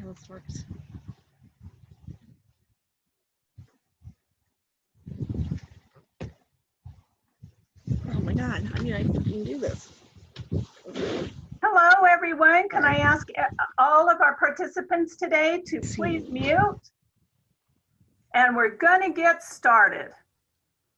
how this works. Oh my God, I mean, I can do this. Hello, everyone. Can I ask all of our participants today to please mute? And we're going to get started.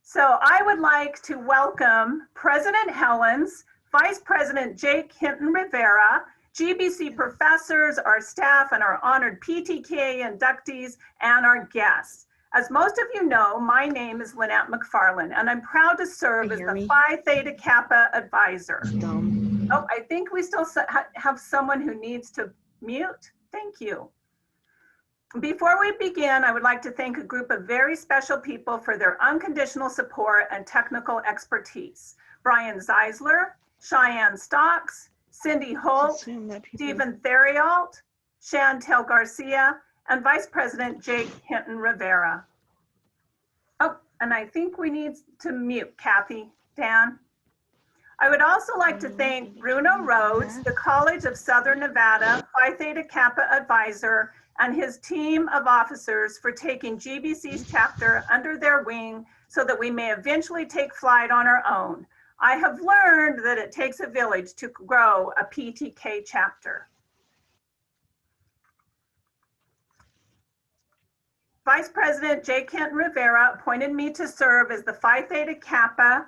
So I would like to welcome President Helens, Vice President Jake Hinton Rivera, GBC professors, our staff, and our honored PTK inductees, and our guests. As most of you know, my name is Lynette McFarland, and I'm proud to serve as the Phi Theta Kappa advisor. Oh, I think we still have someone who needs to mute. Thank you. Before we begin, I would like to thank a group of very special people for their unconditional support and technical expertise. Brian Zeisler, Cheyenne Stocks, Cindy Holt, Stephen Theriault, Chantel Garcia, and Vice President Jake Hinton Rivera. Oh, and I think we need to mute Kathy, Dan. I would also like to thank Bruno Rhodes, the College of Southern Nevada Phi Theta Kappa advisor, and his team of officers for taking GBC's chapter under their wing so that we may eventually take flight on our own. I have learned that it takes a village to grow a PTK chapter. Vice President Jake Hinton Rivera appointed me to serve as the Phi Theta Kappa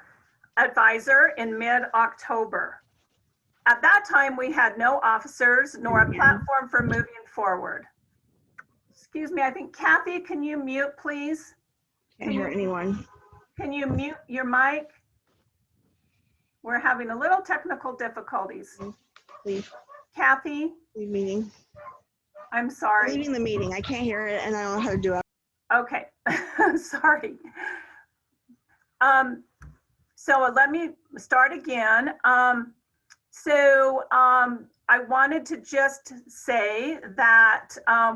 advisor in mid-October. At that time, we had no officers nor a platform for moving forward. Excuse me, I think Kathy, can you mute, please? Can't hear anyone. Can you mute your mic? We're having a little technical difficulties. Leave. Kathy? Leave meeting. I'm sorry. Leaving the meeting. I can't hear it and I don't know how to do it. Okay, sorry. So let me start again. I wanted to just say that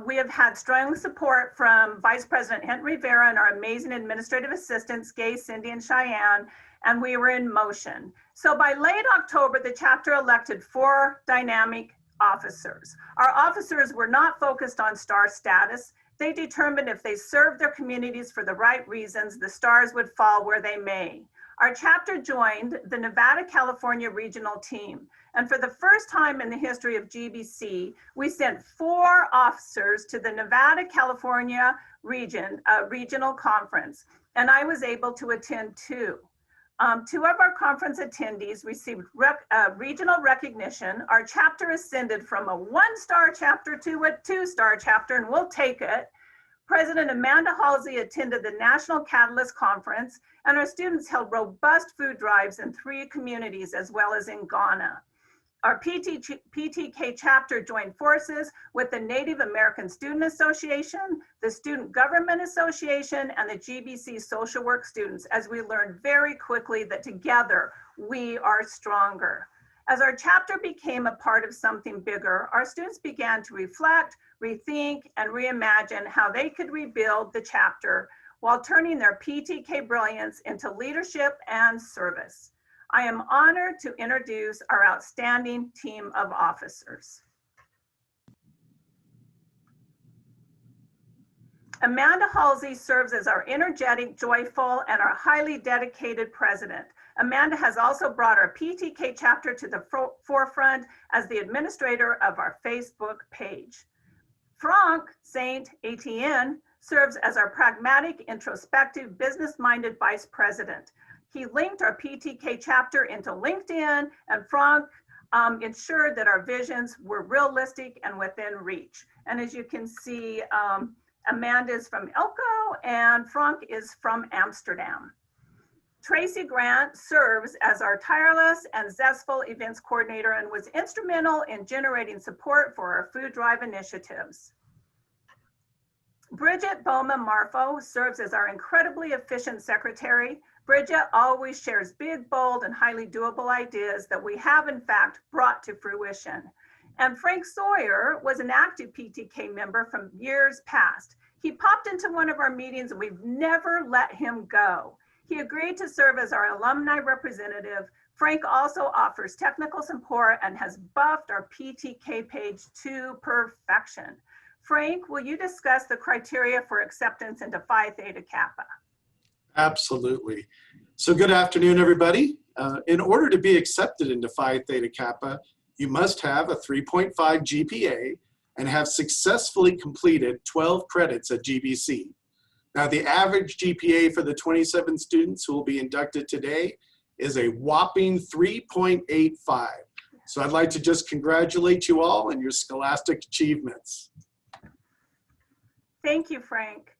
we have had strong support from Vice President Hinton Rivera and our amazing administrative assistants, Gay, Cindy, and Cheyenne, and we were in motion. So by late October, the chapter elected 4 dynamic officers. Our officers were not focused on star status. They determined if they served their communities for the right reasons, the stars would fall where they may. Our chapter joined the Nevada-California regional team. And for the first time in the history of GBC, we sent 4 officers to the Nevada-California regional conference. And I was able to attend 2. 2 of our conference attendees received regional recognition. Our chapter ascended from a 1-star chapter to a 2-star chapter, and we'll take it. President Amanda Halsey attended the National Catalyst Conference, and our students held robust food drives in 3 communities as well as in Ghana. Our PTK chapter joined forces with the Native American Student Association, the Student Government Association, and the GBC Social Work students, as we learned very quickly that together we are stronger. As our chapter became a part of something bigger, our students began to reflect, rethink, and reimagine how they could rebuild the chapter while turning their PTK brilliance into leadership and service. I am honored to introduce our outstanding team of officers. Amanda Halsey serves as our energetic, joyful, and our highly dedicated president. Amanda has also brought our PTK chapter to the forefront as the administrator of our Facebook page. Franck Saint Etienne serves as our pragmatic, introspective, business-minded vice president. He linked our PTK chapter into LinkedIn, and Franck ensured that our visions were realistic and within reach. And as you can see, Amanda is from Elko and Franck is from Amsterdam. Tracy Grant serves as our tireless and zestful events coordinator and was instrumental in generating support for our food drive initiatives. Bridget Bowman-Marfo serves as our incredibly efficient secretary. Bridget always shares big, bold, and highly doable ideas that we have in fact brought to fruition. And Frank Sawyer was an active PTK member from years past. He popped into one of our meetings and we've never let him go. He agreed to serve as our alumni representative. Frank also offers technical support and has buffed our PTK page to perfection. Frank, will you discuss the criteria for acceptance into Phi Theta Kappa? Absolutely. So good afternoon, everybody. In order to be accepted into Phi Theta Kappa, you must have a 3.5 GPA and have successfully completed 12 credits at GBC. Now, the average GPA for the 27 students who will be inducted today is a whopping 3.85. So I'd like to just congratulate you all on your scholastic achievements. Thank you, Frank.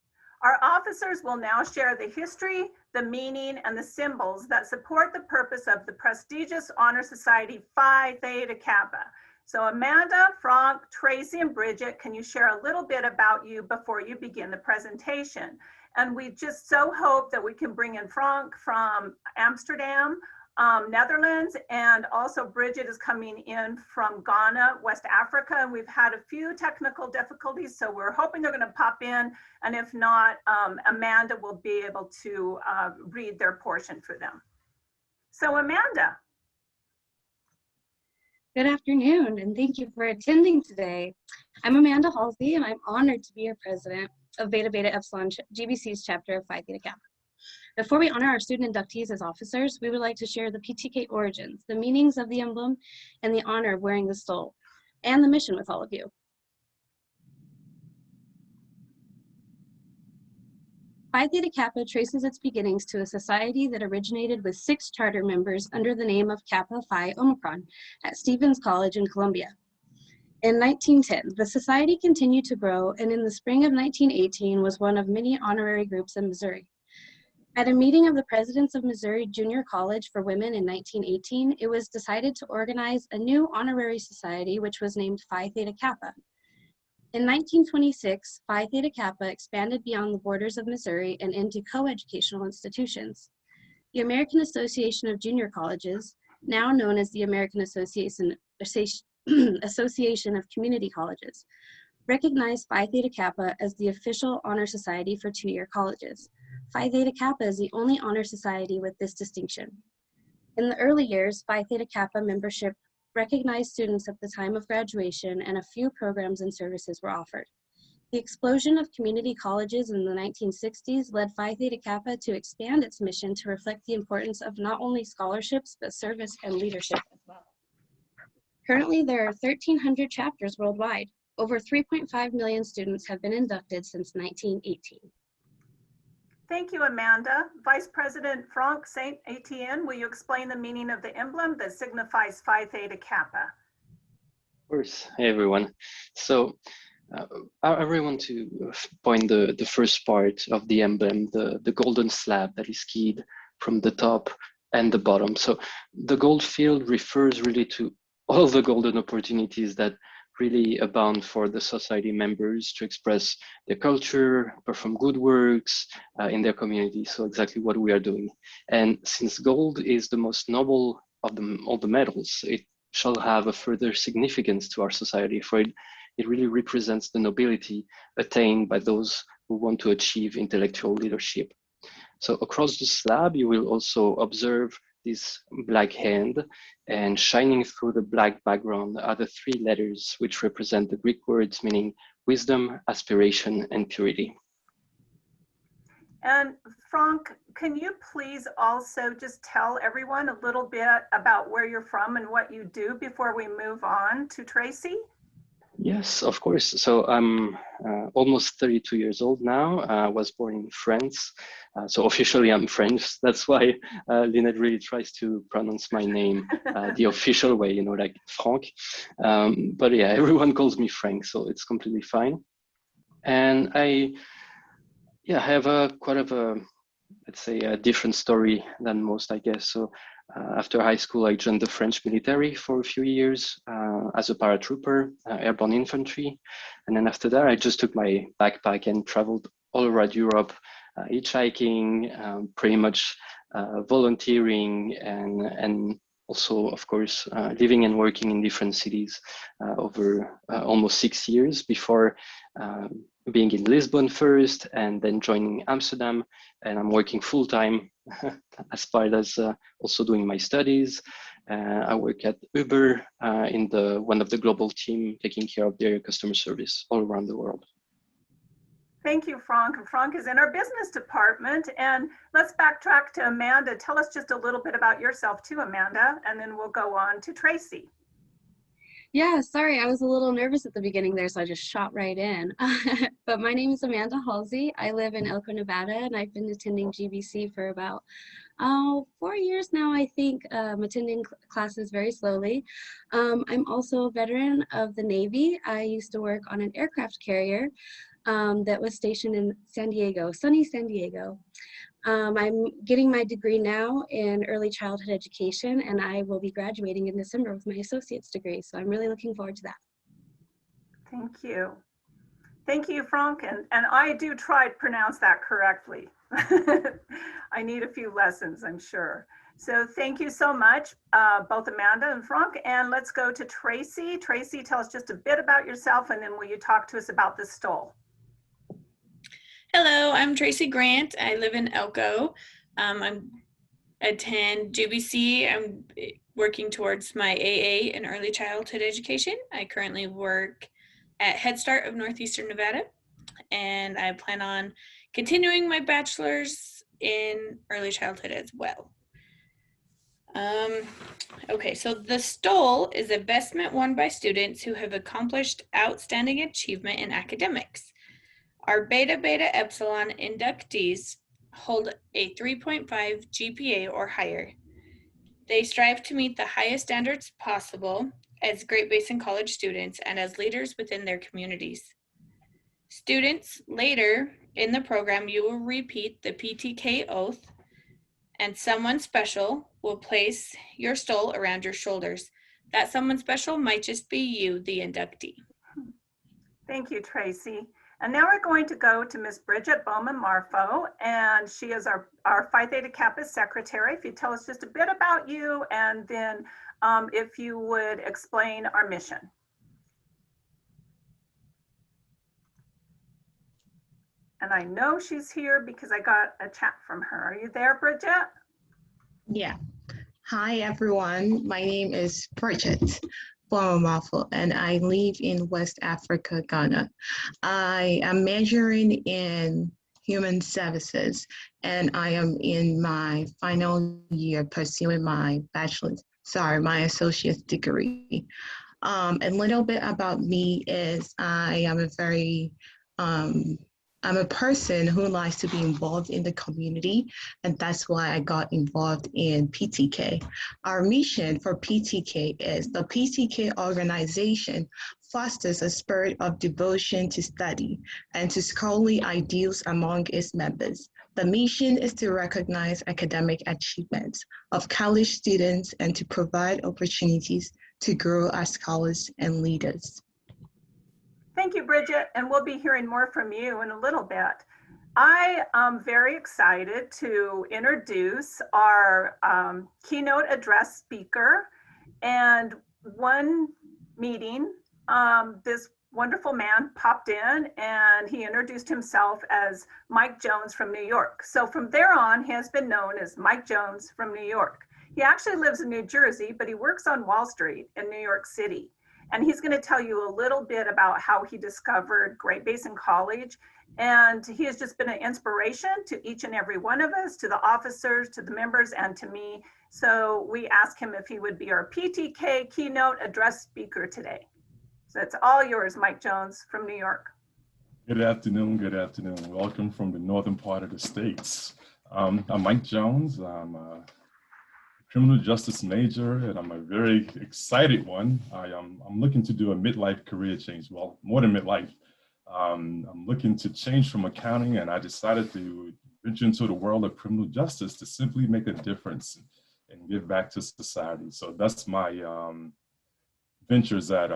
Our officers will now share the history, the meaning, and the symbols that support the purpose of the prestigious Honor Society Phi Theta Kappa. So Amanda, Frank, Tracy, and Bridget, can you share a little bit about you before you begin the presentation? And we just so hope that we can bring in Frank from Amsterdam, Netherlands, and also Bridget is coming in from Ghana, West Africa. And we've had a few technical difficulties, so we're hoping they're going to pop in. And if not, Amanda will be able to read their portion for them. So Amanda. Good afternoon, and thank you for attending today. I'm Amanda Halsey, and I'm honored to be your president of Beta Beta Epsilon GBC's chapter of Phi Theta Kappa. Before we honor our student inductees as officers, we would like to share the PTK origins, the meanings of the emblem, and the honor of wearing the stole, and the mission with all of you. Phi Theta Kappa traces its beginnings to a society that originated with 6 charter members under the name of Kappa Phi Omicron at Stevens College in Columbia. In 1910, the society continued to grow, and in the spring of 1918 was one of many honorary groups in Missouri. At a meeting of the presidents of Missouri Junior College for Women in 1918, it was decided to organize a new honorary society which was named Phi Theta Kappa. In 1926, Phi Theta Kappa expanded beyond the borders of Missouri and into coeducational institutions. The American Association of Junior Colleges, now known as the American Association of Community Colleges, recognized Phi Theta Kappa as the official honor society for 2-year colleges. Phi Theta Kappa is the only honor society with this distinction. In the early years, Phi Theta Kappa membership recognized students at the time of graduation, and a few programs and services were offered. The explosion of community colleges in the 1960s led Phi Theta Kappa to expand its mission to reflect the importance of not only scholarships, but service and leadership as well. Currently, there are 1,300 chapters worldwide. Over 3.5 million students have been inducted since 1918. Thank you, Amanda. Vice President Frank St. Etienne, will you explain the meaning of the emblem that signifies Phi Theta Kappa? Of course. Hey, everyone. So I really want to point the first part of the emblem, the golden slab that is keyed from the top and the bottom. So the gold field refers really to all the golden opportunities that really abound for the society members to express their culture, perform good works in their community. So exactly what we are doing. And since gold is the most noble of all the metals, it shall have a further significance to our society, for it really represents the nobility attained by those who want to achieve intellectual leadership. So across the slab, you will also observe this black hand, and shining through the black background are the 3 letters which represent the Greek words meaning wisdom, aspiration, and purity. And Frank, can you please also just tell everyone a little bit about where you're from and what you do before we move on to Tracy? Yes, of course. So I'm almost 32 years old now. I was born in France. So officially I'm French. That's why Lynette really tries to pronounce my name the official way, you know, like Frank. But yeah, everyone calls me Frank, so it's completely fine. And I have quite of a, let's say, a different story than most, I guess. So after high school, I joined the French military for a few years as a paratrooper, airborne infantry. And then after that, I just took my backpack and traveled all around Europe, hitchhiking, pretty much volunteering, and also, of course, living and working in different cities over almost 6 years before being in Lisbon first and then joining Amsterdam. And I'm working full time as part as also doing my studies. I work at Uber in one of the global team taking care of their customer service all around the world. Thank you, Frank. And Frank is in our business department. And let's backtrack to Amanda. Tell us just a little bit about yourself too, Amanda, and then we'll go on to Tracy. Yeah, sorry, I was a little nervous at the beginning there, so I just shot right in. But my name is Amanda Halsey. I live in Elko, Nevada, and I've been attending GBC for about 4 years now, I think. Attending classes very slowly. I'm also a veteran of the Navy. I used to work on an aircraft carrier that was stationed in San Diego, sunny San Diego. I'm getting my degree now in early childhood education, and I will be graduating in December with my associate's degree. So I'm really looking forward to that. Thank you. Thank you, Frank. And I do try to pronounce that correctly. I need a few lessons, I'm sure. So thank you so much, both Amanda and Frank. And let's go to Tracy. Tracy, tell us just a bit about yourself, and then will you talk to us about the stole? Hello, I'm Tracy Grant. I live in Elko. I attend GBC. I'm working towards my AA in early childhood education. I currently work at Head Start of Northeastern Nevada, and I plan on continuing my bachelor's in early childhood as well. Okay, so the STOL is a vestment worn by students who have accomplished outstanding achievement in academics. Our Beta Beta Epsilon inductees hold a 3.5 GPA or higher. They strive to meet the highest standards possible as Great Basin College students and as leaders within their communities. Students, later in the program, you will repeat the PTK oath, and someone special will place your stole around your shoulders. That someone special might just be you, the inductee. Thank you, Tracy. And now we're going to go to Ms. Bridget Bowman-Marfo, and she is our Phi Theta Kappa secretary. If you tell us just a bit about you, and then if you would explain our mission. And I know she's here because I got a chat from her. Are you there, Bridget? Yeah. Hi, everyone. My name is Bridget Bowman-Marfo, and I live in West Africa, Ghana. I am majoring in human services, and I am in my final year pursuing my my associate's degree. A little bit about me is I am I'm a person who likes to be involved in the community, and that's why I got involved in PTK. Our mission for PTK is the PTK organization fosters a spirit of devotion to study and to scholarly ideals among its members. The mission is to recognize academic achievements of college students and to provide opportunities to grow as scholars and leaders. Thank you, Bridget, and we'll be hearing more from you in a little bit. I am very excited to introduce our keynote address speaker. And one meeting, this wonderful man popped in and he introduced himself as Mike Jones from New York. So from there on, he has been known as Mike Jones from New York. He actually lives in New Jersey, but he works on Wall Street in New York City. And he's going to tell you a little bit about how he discovered Great Basin College. And he has just been an inspiration to each and every one of us, to the officers, to the members, and to me. So we asked him if he would be our PTK keynote address speaker today. So it's all yours, Mike Jones from New York. Good afternoon, good afternoon. Welcome from the northern part of the States. I'm Mike Jones. I'm a criminal justice major, and I'm a very excited one. I'm looking to do a midlife career change. Well, more than midlife. I'm looking to change from accounting, and I decided to venture into the world of criminal justice to simply make a difference and give back to society. So that's my ventures at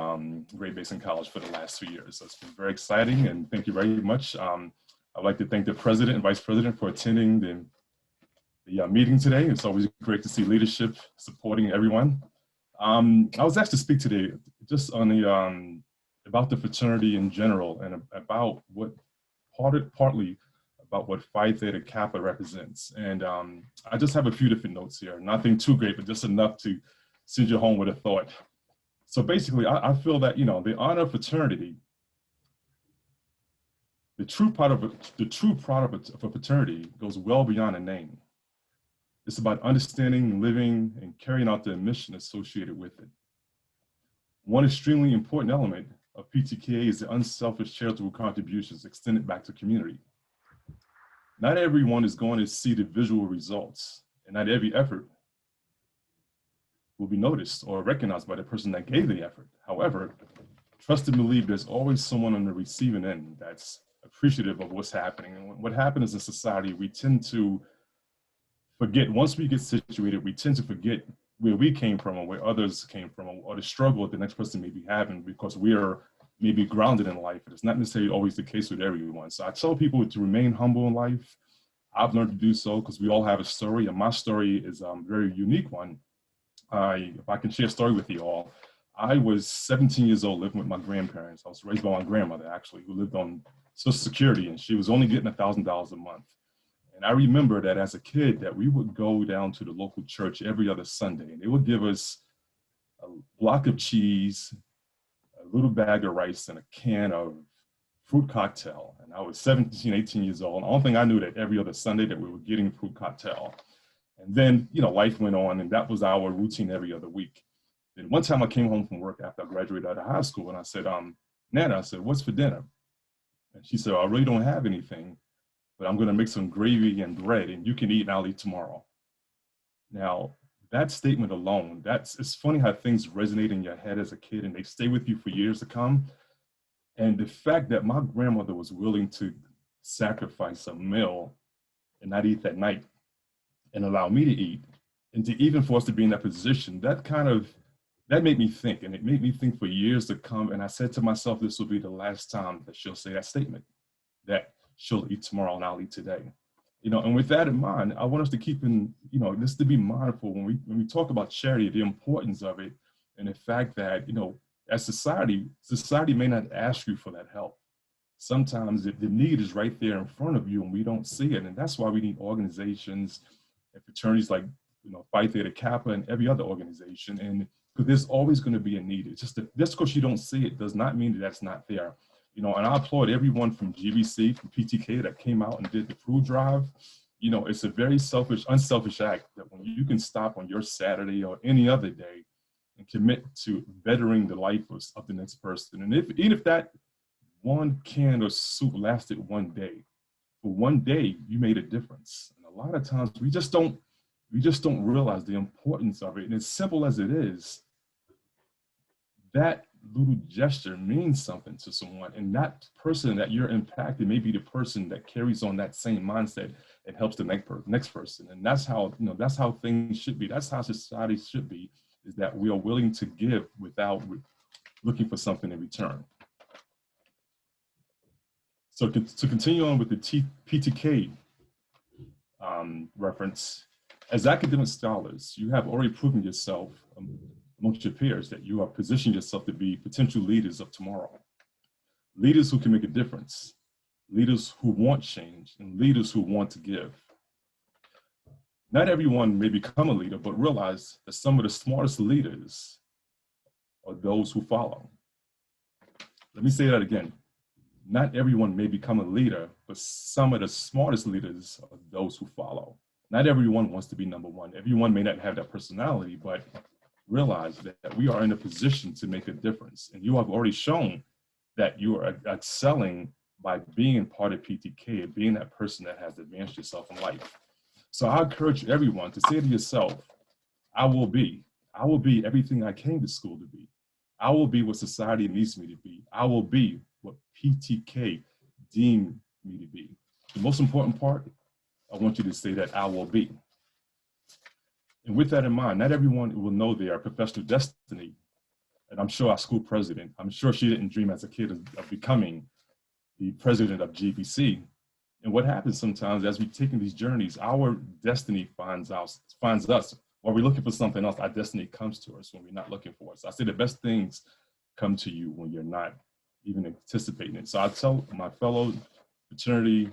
Great Basin College for the last 2 years. So it's been very exciting, and thank you very much. I'd like to thank the president and vice president for attending the meeting today. It's always great to see leadership supporting everyone. I was asked to speak today just on the about the fraternity in general and about what partly about what Phi Theta Kappa represents. And I just have a few different notes here. Nothing too great, but just enough to send you home with a thought. So basically, I feel that, you know, the honor of fraternity, the true product of a fraternity goes well beyond a name. It's about understanding, living, and carrying out the mission associated with it. One extremely important element of PTKA is the unselfish charitable contributions extended back to community. Not everyone is going to see the visual results, and not every effort will be noticed or recognized by the person that gave the effort. However, trust and believe there's always someone on the receiving end that's appreciative of what's happening. And what happens in society, we tend to forget, once we get situated, we tend to forget where we came from or where others came from or the struggle that the next person may be having because we are maybe grounded in life. It's not necessarily always the case with everyone. So I tell people to remain humble in life. I've learned to do so because we all have a story, and my story is a very unique one. If I can share a story with you all, I was 17 years old living with my grandparents. I was raised by my grandmother, actually, who lived on Social Security, and she was only getting $1,000 a month. And I remember that as a kid that we would go down to the local church every other Sunday, and they would give us a block of cheese, a little bag of rice, and a can of fruit cocktail. And I was 17, 18 years old. And the only thing I knew that every other Sunday that we were getting fruit cocktail. And then, you know, life went on, and that was our routine every other week. Then one time I came home from work after I graduated out of high school, and I said, Nana, I said, what's for dinner? And she said, I really don't have anything, but I'm gonna make some gravy and bread, and you can eat and I'll eat tomorrow. Now, that statement alone, it's funny how things resonate in your head as a kid and they stay with you for years to come. And the fact that my grandmother was willing to sacrifice a meal and not eat that night and allow me to eat, and to even for us to be in that position, that made me think, and it made me think for years to come. And I said to myself, this will be the last time that she'll say that statement, that she'll eat tomorrow and I'll eat today. You know, and with that in mind, I want us to keep in, you know, just to be mindful when we talk about charity, the importance of it, and the fact that, you know, as society may not ask you for that help. Sometimes the need is right there in front of you and we don't see it. And that's why we need organizations and fraternities like, you know, Phi Theta Kappa and every other organization. And because there's always going to be a need. It's just that just because you don't see it does not mean that that's not there. You know, and I applaud everyone from GBC, from PTK that came out and did the food drive. You know, it's a very unselfish act that when you can stop on your Saturday or any other day and commit to bettering the life of the next person. And even if that one can of soup lasted one day, for one day you made a difference. And a lot of times we just don't realize the importance of it. And as simple as it is, that little gesture means something to someone, and that person that you're impacting may be the person that carries on that same mindset and helps the next person. And that's how, you know, that's how things should be. That's how society should be, is that we are willing to give without looking for something in return. So to continue on with the PTK reference, as academic scholars, you have already proven yourself amongst your peers that you are positioning yourself to be potential leaders of tomorrow. Leaders who can make a difference, leaders who want change, and leaders who want to give. Not everyone may become a leader, but realize that some of the smartest leaders are those who follow. Let me say that again. Not everyone may become a leader, but some of the smartest leaders are those who follow. Not everyone wants to be number one. Everyone may not have that personality, but realize that we are in a position to make a difference. And you have already shown that you are excelling by being part of PTK and being that person that has advanced yourself in life. So I encourage everyone to say to yourself, I will be everything I came to school to be. I will be what society needs me to be. I will be what PTK deemed me to be. The most important part, I want you to say that I will be. And with that in mind, not everyone will know their professional destiny. And I'm sure our school president, I'm sure she didn't dream as a kid of becoming the president of GBC. And what happens sometimes as we're taking these journeys, our destiny finds us. While we're looking for something else, our destiny comes to us when we're not looking for it. So I say the best things come to you when you're not even anticipating it. So I tell my fellow fraternity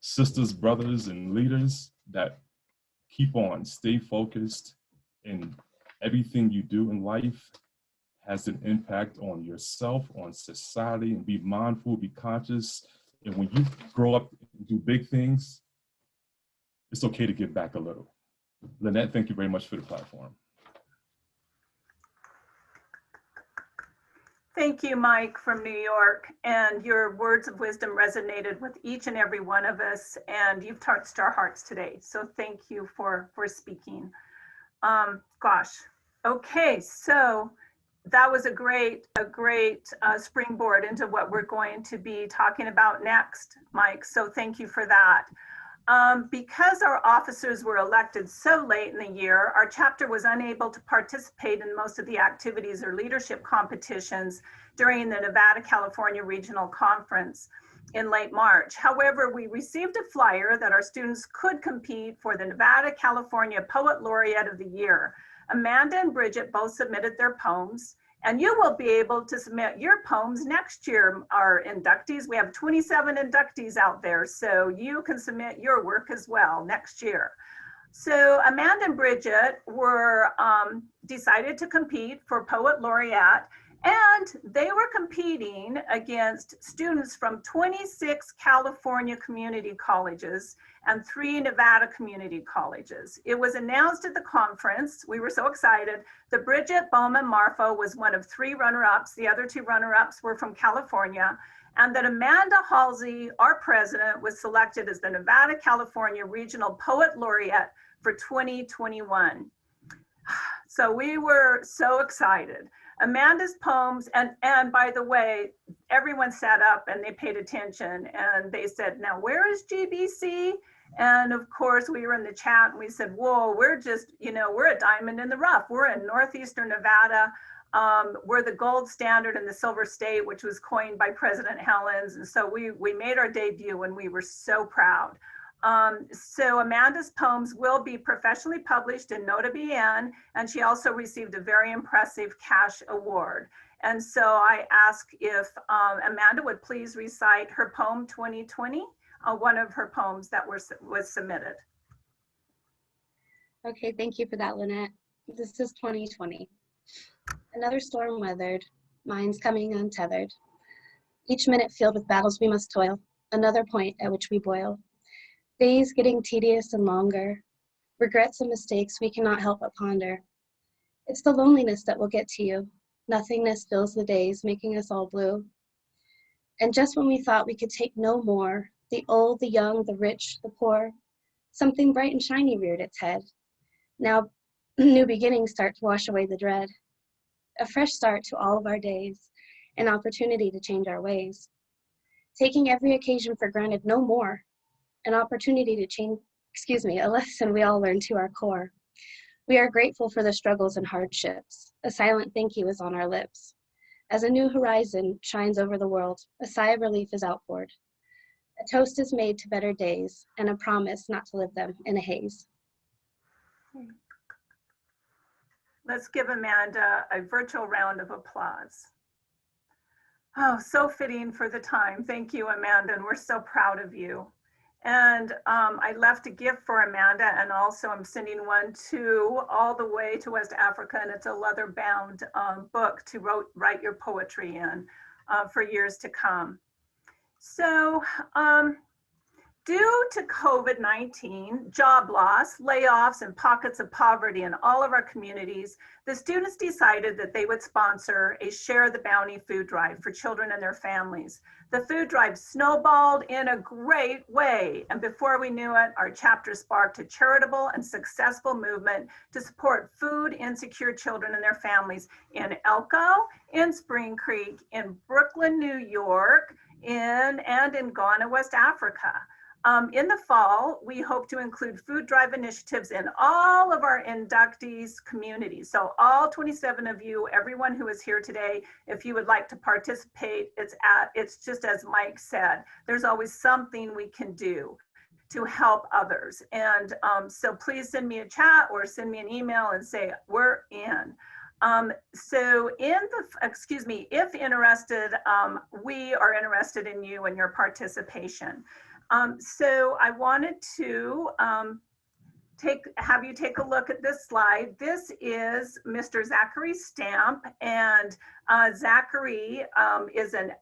sisters, brothers, and leaders that keep on, stay focused, and everything you do in life has an impact on yourself, on society, and be mindful, be conscious. And when you grow up and do big things, it's okay to give back a little. Lynette, thank you very much for the platform. Thank you, Mike from New York. And your words of wisdom resonated with each and every one of us, and you've touched our hearts today. So thank you for speaking. Gosh, okay, so that was a great springboard into what we're going to be talking about next, Mike. So thank you for that. Because our officers were elected so late in the year, our chapter was unable to participate in most of the activities or leadership competitions during the Nevada-California Regional Conference in late March. However, we received a flyer that our students could compete for the Nevada-California Poet Laureate of the Year. Amanda and Bridget both submitted their poems, and you will be able to submit your poems next year, our inductees. We have 27 inductees out there, so you can submit your work as well next year. So Amanda and Bridget were decided to compete for Poet Laureate, and they were competing against students from 26 California community colleges and 3 Nevada community colleges. It was announced at the conference, we were so excited, that Bridget Bowman Marfo was one of 3 runner-ups. The other 2 runner-ups were from California, and that Amanda Halsey, our president, was selected as the Nevada California Regional Poet Laureate for 2021. So we were so excited. Amanda's poems, and by the way, everyone sat up and they paid attention and they said, now where is GBC? And of course we were in the chat and we said, whoa, we're just, we're a diamond in the rough. We're in Northeastern Nevada. We're the gold standard in the Silver State, which was coined by President Helens. And so we made our debut and we were so proud. So Amanda's poems will be professionally published in Nota BN, and she also received a very impressive cash award. And so I ask if Amanda would please recite her poem 2020, one of her poems that was submitted. Okay, thank you for that, Lynette. This is 2020. Another storm weathered, minds coming untethered. Each minute filled with battles we must toil, another point at which we boil. Days getting tedious and longer, regrets and mistakes we cannot help but ponder. It's the loneliness that will get to you. Nothingness fills the days, making us all blue. And just when we thought we could take no more, the old, the young, the rich, the poor, something bright and shiny reared its head. Now, new beginnings start to wash away the dread. A fresh start to all of our days, an opportunity to change our ways. Taking every occasion for granted no more. An opportunity to change, a lesson we all learn to our core. We are grateful for the struggles and hardships. A silent thank you is on our lips. As a new horizon shines over the world, a sigh of relief is outpoured. A toast is made to better days and a promise not to live them in a haze. Let's give Amanda a virtual round of applause. Oh, so fitting for the time. Thank you, Amanda, and we're so proud of you. And I left a gift for Amanda, and also I'm sending one all the way to West Africa, and it's a leather-bound book to write your poetry in for years to come. So due to COVID-19, job loss, layoffs, and pockets of poverty in all of our communities, the students decided that they would sponsor a Share the Bounty food drive for children and their families. The food drive snowballed in a great way, and before we knew it, our chapter sparked a charitable and successful movement to support food insecure children and their families in Elko, in Spring Creek, in Brooklyn, New York, and in Ghana, West Africa. In the fall, we hope to include food drive initiatives in all of our inductees communities. So all 27 of you, everyone who is here today, if you would like to participate, it's just as Mike said, there's always something we can do to help others. And so please send me a chat or send me an email and say, we're in. So if interested, we are interested in you and your participation. So I wanted to have you take a look at this slide. This is Mr. Zachary Stamp, and Zachary is an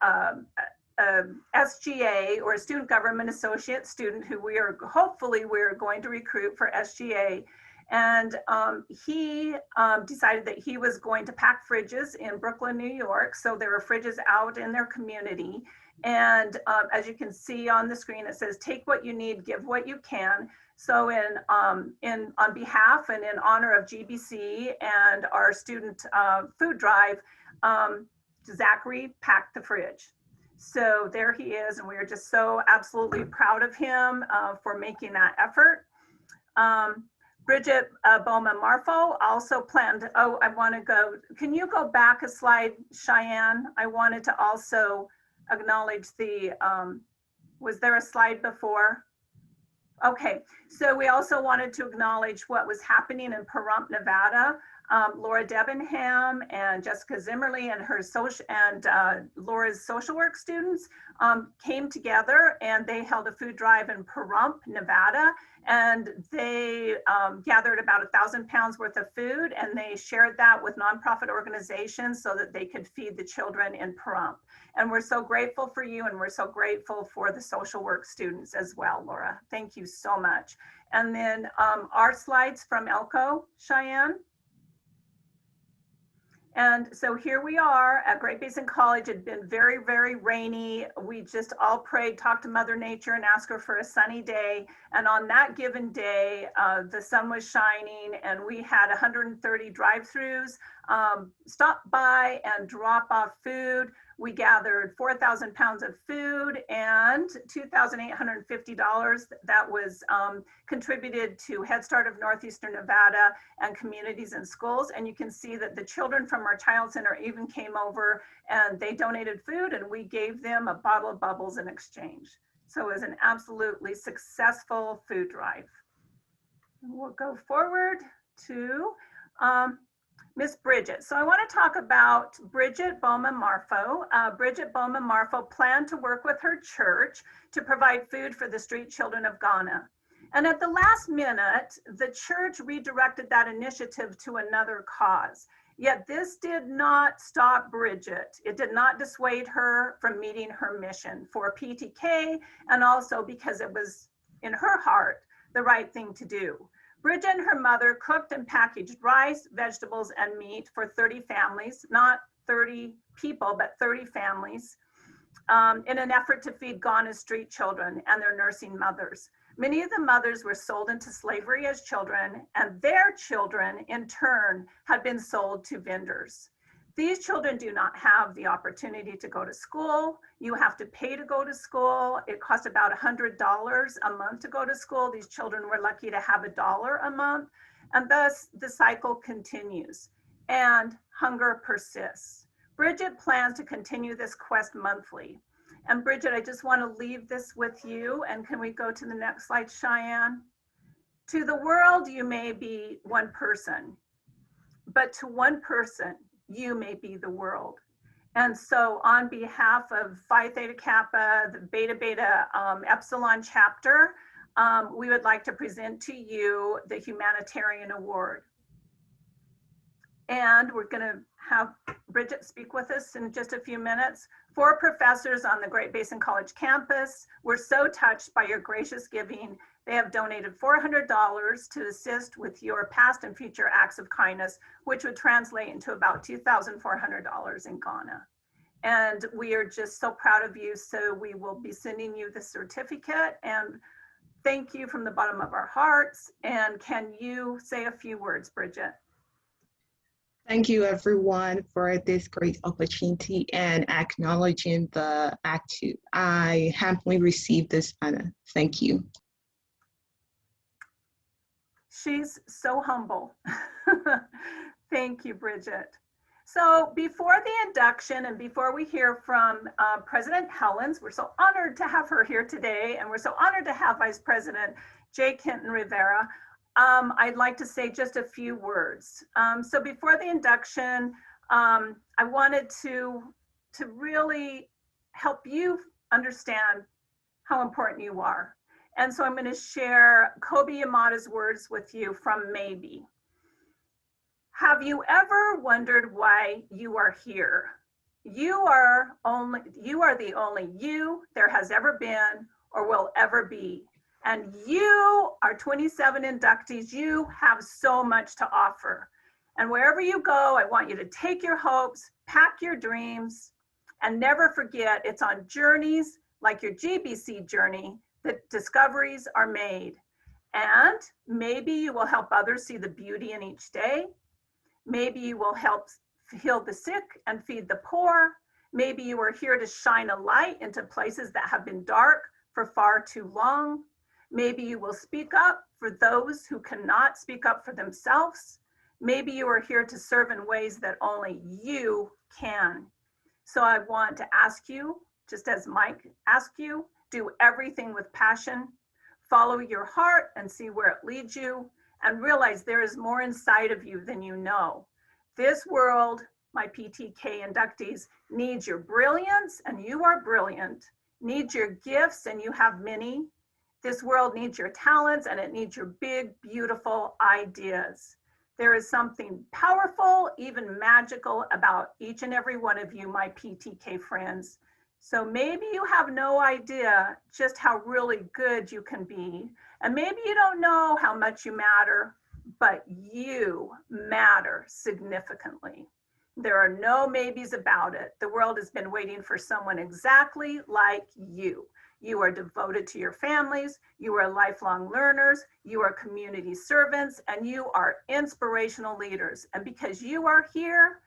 SGA, or a student government associate student, who hopefully we're going to recruit for SGA. And he decided that he was going to pack fridges in Brooklyn, New York. So there are fridges out in their community. And as you can see on the screen, it says, take what you need, give what you can. So on behalf and in honor of GBC and our student food drive, Zachary packed the fridge. So there he is, and we are just so absolutely proud of him for making that effort. Bridget Bowman-Marfo also planned, I want to go, can you go back a slide, Cheyenne? I wanted to also acknowledge the, was there a slide before? Okay, so we also wanted to acknowledge what was happening in Pahrump, Nevada. Laura Debenham and Jessica Zimmerly and her Laura's social work students came together, and they held a food drive in Pahrump, Nevada, and they gathered about 1,000 pounds worth of food, and they shared that with nonprofit organizations so that they could feed the children in Pahrump. And we're so grateful for you, and we're so grateful for the social work students as well, Laura. Thank you so much. And then our slides from Elko, Cheyenne. And so here we are at Great Basin College. It had been very, very rainy. We just all prayed, talked to Mother Nature, and asked her for a sunny day. And on that given day, the sun was shining, and we had 130 drive-throughs stop by and drop off food. We gathered 4,000 pounds of food and $2,850 that was contributed to Head Start of Northeastern Nevada and Communities and Schools. And you can see that the children from our Child Center even came over and they donated food, and we gave them a bottle of bubbles in exchange. So it was an absolutely successful food drive. We'll go forward to Miss Bridget. So I want to talk about Bridget Bowman-Marfo. Bridget Bowman-Marfo planned to work with her church to provide food for the street children of Ghana. And at the last minute, the church redirected that initiative to another cause. Yet this did not stop Bridget. It did not dissuade her from meeting her mission for PTK, and also because it was in her heart the right thing to do. Bridget and her mother cooked and packaged rice, vegetables, and meat for 30 families, not 30 people, but 30 families, in an effort to feed Ghana's street children and their nursing mothers. Many of the mothers were sold into slavery as children, and their children, in turn, had been sold to vendors. These children do not have the opportunity to go to school. You have to pay to go to school. It costs about $100 a month to go to school. These children were lucky to have $1 a month. And thus the cycle continues and hunger persists. Bridget plans to continue this quest monthly. And Bridget, I just want to leave this with you. And can we go to the next slide, Cheyenne? To the world, you may be one person, but to one person, you may be the world. And so on behalf of Phi Theta Kappa, the Beta Beta Epsilon chapter, we would like to present to you the Humanitarian Award. And we're gonna have Bridget speak with us in just a few minutes. 4 professors on the Great Basin College campus were so touched by your gracious giving. They have donated $400 to assist with your past and future acts of kindness, which would translate into about $2,400 in Ghana. And we are just so proud of you. So we will be sending you the certificate, and thank you from the bottom of our hearts. And can you say a few words, Bridget? Thank you, everyone, for this great opportunity and acknowledging the Act 2. I happily received this honor. Thank you. She's so humble. Thank you, Bridget. So before the induction and before we hear from President Helens, we're so honored to have her here today, and we're so honored to have Vice President Jay Kenton Rivera. I'd like to say just a few words. So before the induction, I wanted to really help you understand how important you are. And so I'm going to share Kobe Yamada's words with you from Maybe. Have you ever wondered why you are here? You are the only you there has ever been or will ever be. And you are 27 inductees. You have so much to offer. And wherever you go, I want you to take your hopes, pack your dreams, and never forget it's on journeys like your GBC journey that discoveries are made. And maybe you will help others see the beauty in each day. Maybe you will help heal the sick and feed the poor. Maybe you are here to shine a light into places that have been dark for far too long. Maybe you will speak up for those who cannot speak up for themselves. Maybe you are here to serve in ways that only you can. So I want to ask you, just as Mike asked you, do everything with passion, follow your heart and see where it leads you, and realize there is more inside of you than you know. This world, my PTK inductees, needs your brilliance, and you are brilliant, needs your gifts, and you have many. This world needs your talents, and it needs your big, beautiful ideas. There is something powerful, even magical about each and every one of you, my PTK friends. So maybe you have no idea just how really good you can be. And maybe you don't know how much you matter, but you matter significantly. There are no maybes about it. The world has been waiting for someone exactly like you. You are devoted to your families, you are lifelong learners, you are community servants, and you are inspirational leaders. And because you are here,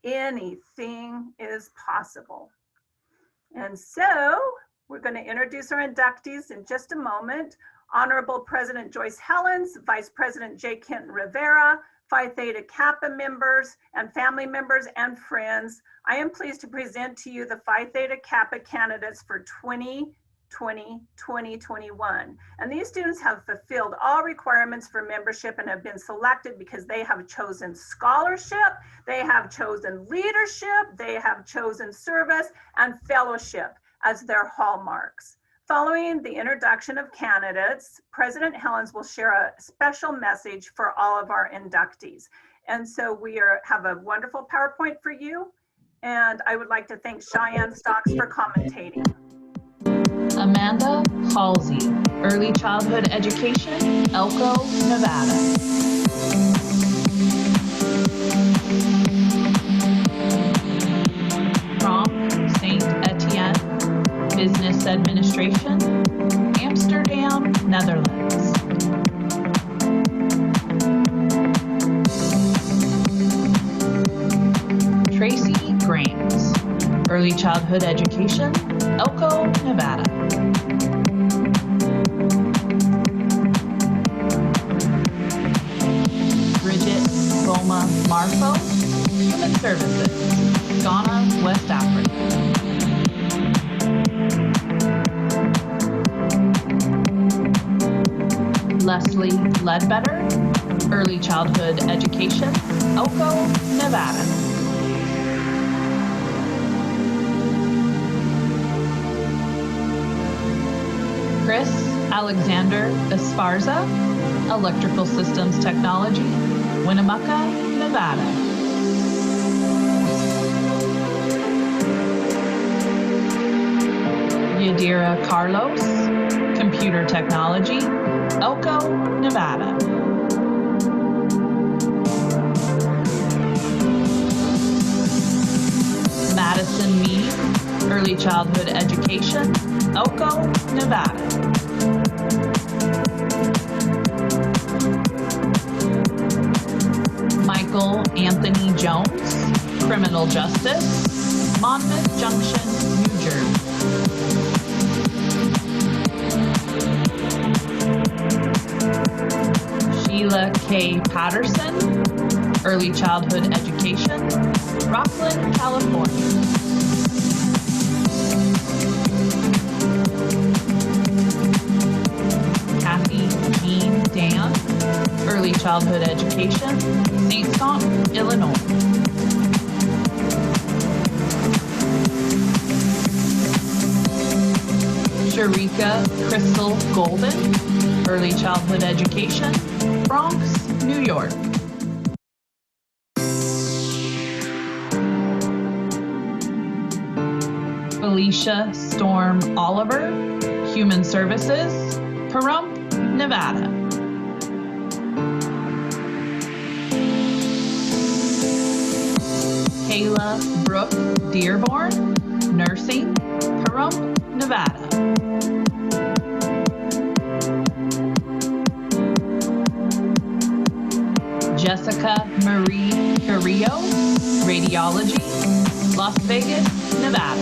anything is possible. And so we're going to introduce our inductees in just a moment. Honorable President Joyce Helens, Vice President J. Kenton Rivera, Phi Theta Kappa members and family members and friends, I am pleased to present to you the Phi Theta Kappa candidates for 2020-2021. And these students have fulfilled all requirements for membership and have been selected because they have chosen scholarship, they have chosen leadership, they have chosen service and fellowship as their hallmarks. Following the introduction of candidates, President Helens will share a special message for all of our inductees. And so we have a wonderful PowerPoint for you. And I would like to thank Cheyenne Stocks for commentating. Amanda Halsey, Early Childhood Education, Elko, Nevada. From St. Etienne, Business Administration, Amsterdam, Netherlands. Tracy Grames, Early Childhood Education, Elko, Nevada. Bridget Boma Marfo, Human Services, Ghana, West Africa. Leslie Ledbetter, Early Childhood Education, Elko, Nevada. Chris Alexander Esparza, Electrical Systems Technology, Winnemucca, Nevada. Yadira Carlos, Computer Technology, Elko, Nevada. Madison Mead, Early Childhood Education, Elko, Nevada. Michael Anthony Jones, Criminal Justice, Monmouth Junction, New Jersey. Sheila K. Patterson, Early Childhood Education, Rockland, California. Kathy Jean Dan, Early Childhood Education, St. Saint, Illinois. Sharika Crystal Golden, Early Childhood Education, Bronx, New York. Felicia Storm Oliver, Human Services, Pahrump, Nevada. Kayla Brooke Dearborn, Nursing, Pahrump, Nevada. Jessica Marie Carrillo, Radiology, Las Vegas, Nevada.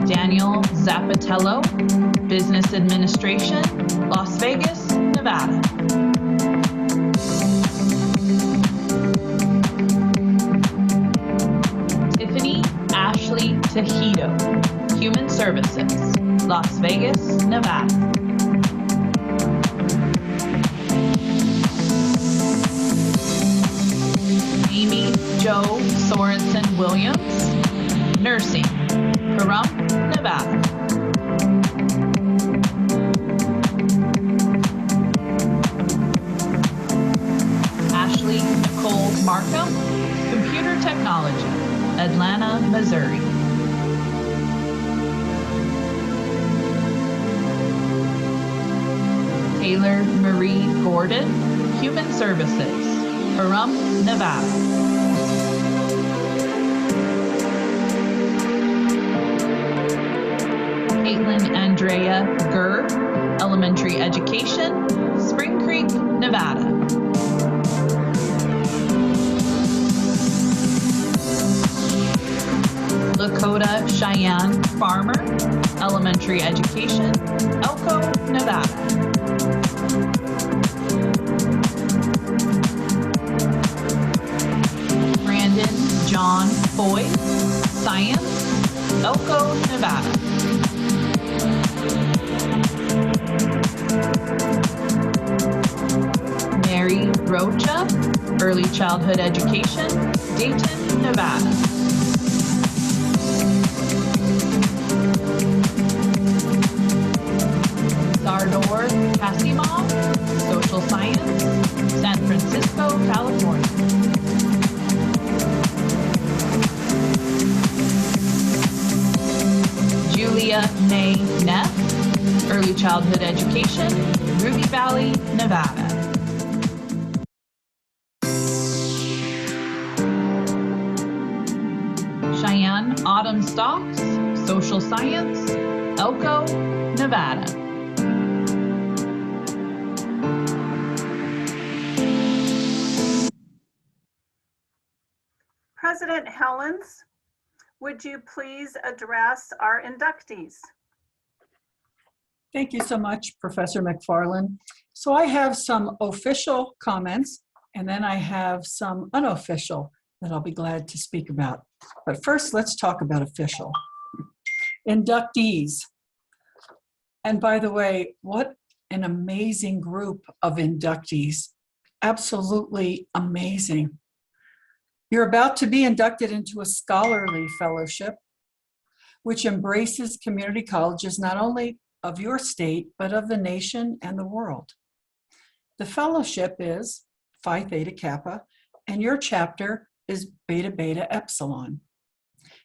Daniel Zapatello, Business Administration, Las Vegas, Nevada. Tiffany Ashley Tejito, Human Services, Las Vegas, Nevada. Amy Jo Sorensen Williams, Nursing, Pahrump, Nevada. Ashley Nicole Markham, Computer Technology, Atlanta, Missouri. Taylor Marie Gordon, Human Services, Pahrump, Nevada. Caitlin Andrea Gurr, Elementary Education, Spring Creek, Nevada. Lakota Cheyenne Farmer, Elementary Education, Elko, Nevada. Brandon John Foy, Science, Elko, Nevada. Mary Rocha, Early Childhood Education, Dayton, Nevada. Sardor Kasimov, Social Science, San Francisco, California. Julia May Neff, Early Childhood Education, Ruby Valley, Nevada. Cheyenne Autumn Stocks, Social Science, Elko, Nevada. President Helens, would you please address our inductees? Thank you so much, Professor McFarland. So I have some official comments, and then I have some unofficial that I'll be glad to speak about. But first, let's talk about official. Inductees. And by the way, what an amazing group of inductees. Absolutely amazing. You're about to be inducted into a scholarly fellowship, which embraces community colleges not only of your state, but of the nation and the world. The fellowship is Phi Theta Kappa, and your chapter is Beta Beta Epsilon.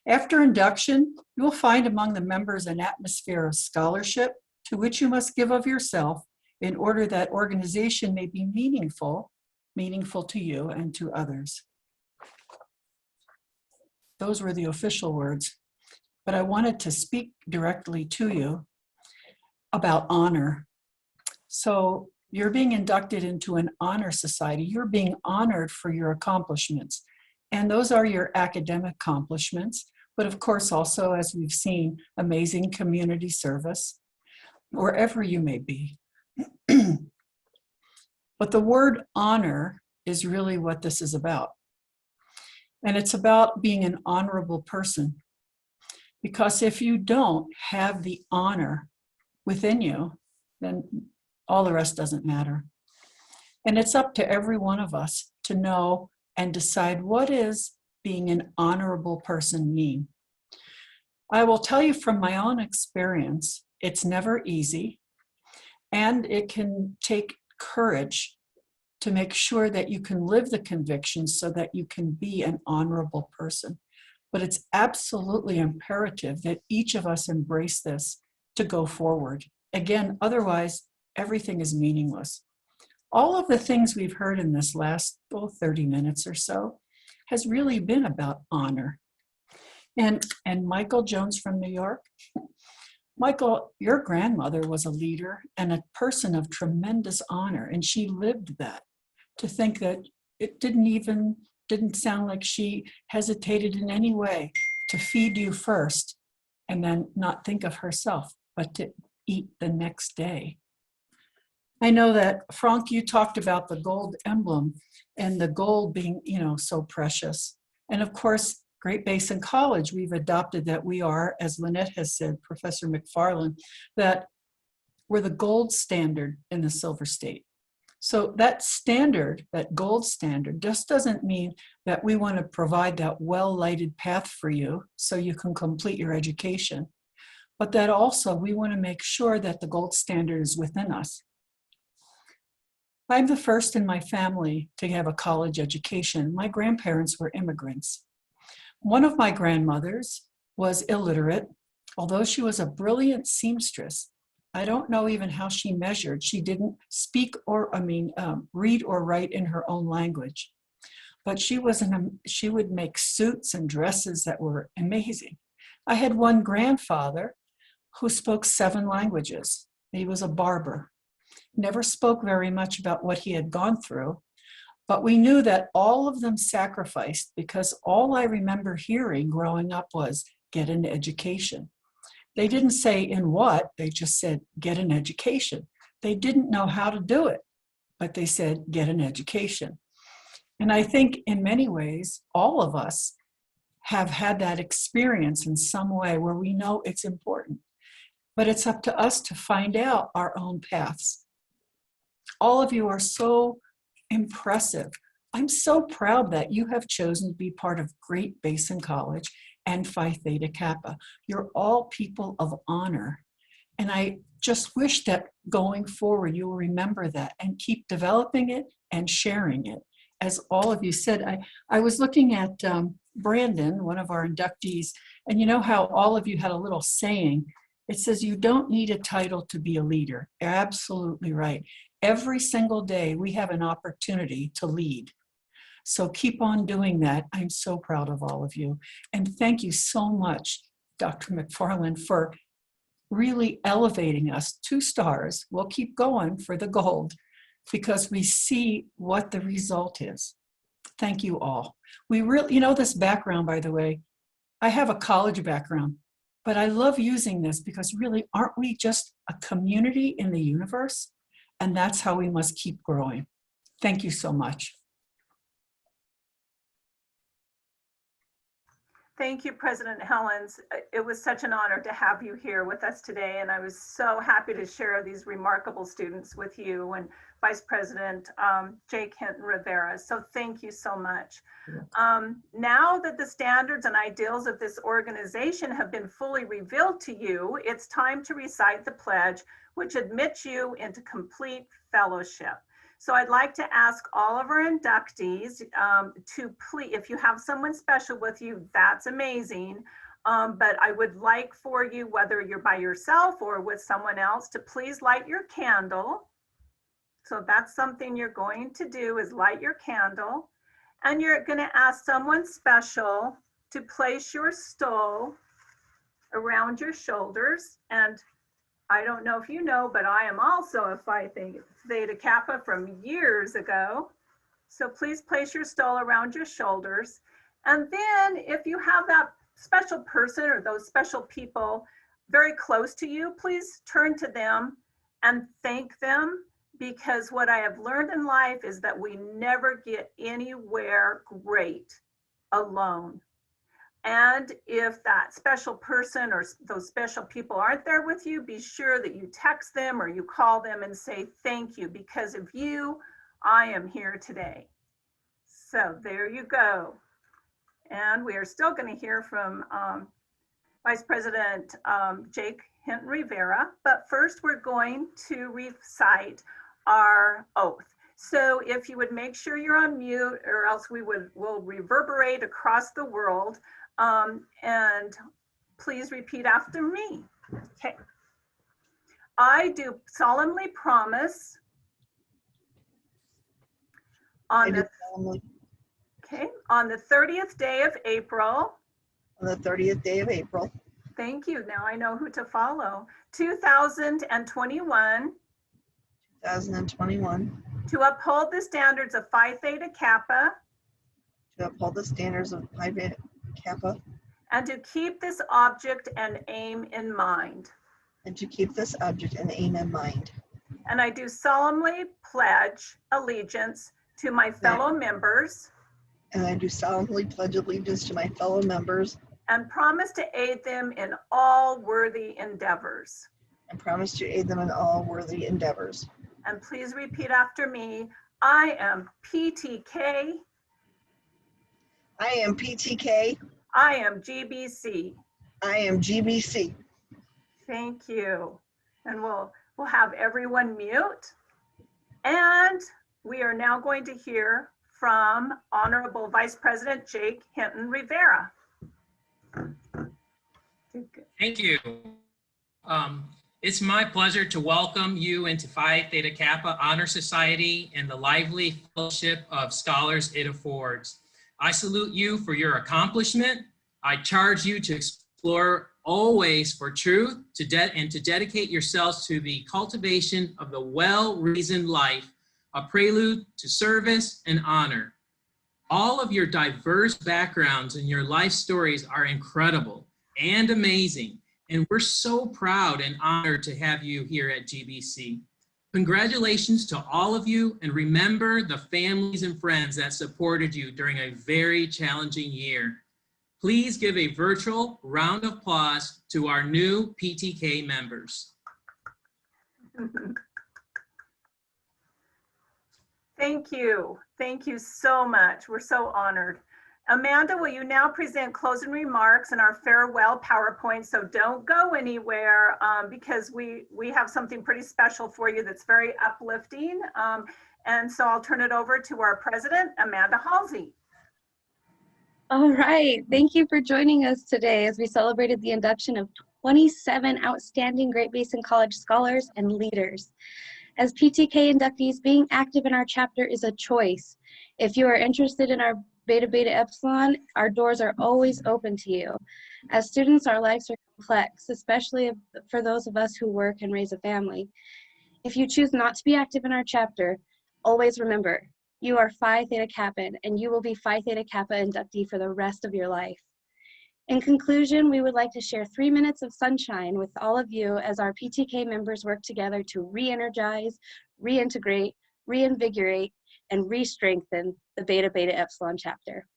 After induction, you will find among the members an atmosphere of scholarship to which you must give of yourself in order that organization may be meaningful to you and to others. Those were the official words, but I wanted to speak directly to you about honor. So you're being inducted into an honor society. You're being honored for your accomplishments. And those are your academic accomplishments, but of course also, as we've seen, amazing community service, wherever you may be. But the word honor is really what this is about. And it's about being an honorable person. Because if you don't have the honor within you, then all the rest doesn't matter. And it's up to every one of us to know and decide what is being an honorable person mean? I will tell you from my own experience, it's never easy, and it can take courage to make sure that you can live the convictions so that you can be an honorable person. But it's absolutely imperative that each of us embrace this to go forward. Again, otherwise, everything is meaningless. All of the things we've heard in this last 30 minutes or so has really been about honor. And Michael Jones from New York, Michael, your grandmother was a leader and a person of tremendous honor, and she lived that. To think that it didn't sound like she hesitated in any way to feed you first and then not think of herself, but to eat the next day. I know that, Frank, you talked about the gold emblem and the gold being, so precious. And of course, Great Basin College, we've adopted that we are, as Lynette has said, Professor McFarland, that we're the gold standard in the Silver State. So that standard, that gold standard, just doesn't mean that we want to provide that well-lighted path for you so you can complete your education, but that also we want to make sure that the gold standard is within us. I'm the first in my family to have a college education. My grandparents were immigrants. One of my grandmothers was illiterate, although she was a brilliant seamstress. I don't know even how she measured. She didn't speak read or write in her own language. But she would make suits and dresses that were amazing. I had one grandfather who spoke 7 languages. He was a barber. Never spoke very much about what he had gone through, but we knew that all of them sacrificed because all I remember hearing growing up was, get an education. They didn't say in what, they just said, get an education. They didn't know how to do it, but they said, get an education. And I think in many ways, all of us have had that experience in some way where we know it's important, but it's up to us to find out our own paths. All of you are so impressive. I'm so proud that you have chosen to be part of Great Basin College and Phi Theta Kappa. You're all people of honor. And I just wish that going forward, you will remember that and keep developing it and sharing it. As all of you said, I was looking at Brandon, one of our inductees, and you know how all of you had a little saying. It says, you don't need a title to be a leader. You're absolutely right. Every single day, we have an opportunity to lead. So keep on doing that. I'm so proud of all of you. And thank you so much, Dr. McFarland, for really elevating us 2 stars. We'll keep going for the gold because we see what the result is. Thank you all. We really, this background, by the way, I have a college background, but I love using this because really, aren't we just a community in the universe? And that's how we must keep growing. Thank you so much. Thank you, President Helens. It was such an honor to have you here with us today, and I was so happy to share these remarkable students with you and Vice President Jake Hinton Rivera. So thank you so much. Now that the standards and ideals of this organization have been fully revealed to you, it's time to recite the pledge, which admits you into complete fellowship. So I'd like to ask all of our inductees to please, if you have someone special with you, that's amazing. But I would like for you, whether you're by yourself or with someone else, to please light your candle. So that's something you're going to do, is light your candle. And you're going to ask someone special to place your stole around your shoulders. And I don't know if you know, but I am also a Phi Theta Kappa from years ago. So please place your stole around your shoulders. And then if you have that special person or those special people very close to you, please turn to them and thank them, because what I have learned in life is that we never get anywhere great alone. And if that special person or those special people aren't there with you, be sure that you text them or you call them and say, thank you, because of you, I am here today. So there you go. And we are still going to hear from Vice President Jake Hinton Rivera, but first we're going to recite our oath. So if you would make sure you're on mute, or else we'll reverberate across the world. And please repeat after me. Okay. I do solemnly promise on the 30th day of April. On the 30th day of April. Thank you. Now I know who to follow. 2021. 2021. To uphold the standards of Phi Theta Kappa. To uphold the standards of Phi Theta Kappa. And to keep this object and aim in mind. And to keep this object and aim in mind. And I do solemnly pledge allegiance to my fellow members. And I do solemnly pledge allegiance to my fellow members. And promise to aid them in all worthy endeavors. And promise to aid them in all worthy endeavors. And please repeat after me. I am PTK. I am PTK. I am GBC. I am GBC. Thank you. And we'll have everyone mute. And we are now going to hear from Honorable Vice President Jake Hinton Rivera. Thank you. It's my pleasure to welcome you into Phi Theta Kappa Honor Society and the lively fellowship of scholars it affords. I salute you for your accomplishment. I charge you to explore always for truth and to dedicate yourselves to the cultivation of the well-reasoned life, a prelude to service and honor. All of your diverse backgrounds and your life stories are incredible and amazing, and we're so proud and honored to have you here at GBC. Congratulations to all of you, and remember the families and friends that supported you during a very challenging year. Please give a virtual round of applause to our new PTK members. Thank you. Thank you so much. We're so honored. Amanda, will you now present closing remarks and our farewell PowerPoint? So don't go anywhere because we have something pretty special for you that's very uplifting. And so I'll turn it over to our president, Amanda Halsey. All right, thank you for joining us today as we celebrated the induction of 27 outstanding Great Basin College scholars and leaders. As PTK inductees, being active in our chapter is a choice. If you are interested in our Beta Beta Epsilon, our doors are always open to you. As students, our lives are complex, especially for those of us who work and raise a family. If you choose not to be active in our chapter, always remember, you are Phi Theta Kappa, and you will be Phi Theta Kappa inductee for the rest of your life. In conclusion, we would like to share 3 minutes of sunshine with all of you as our PTK members work together to re-energize, reintegrate, reinvigorate, and re-strengthen the Beta Beta Epsilon chapter.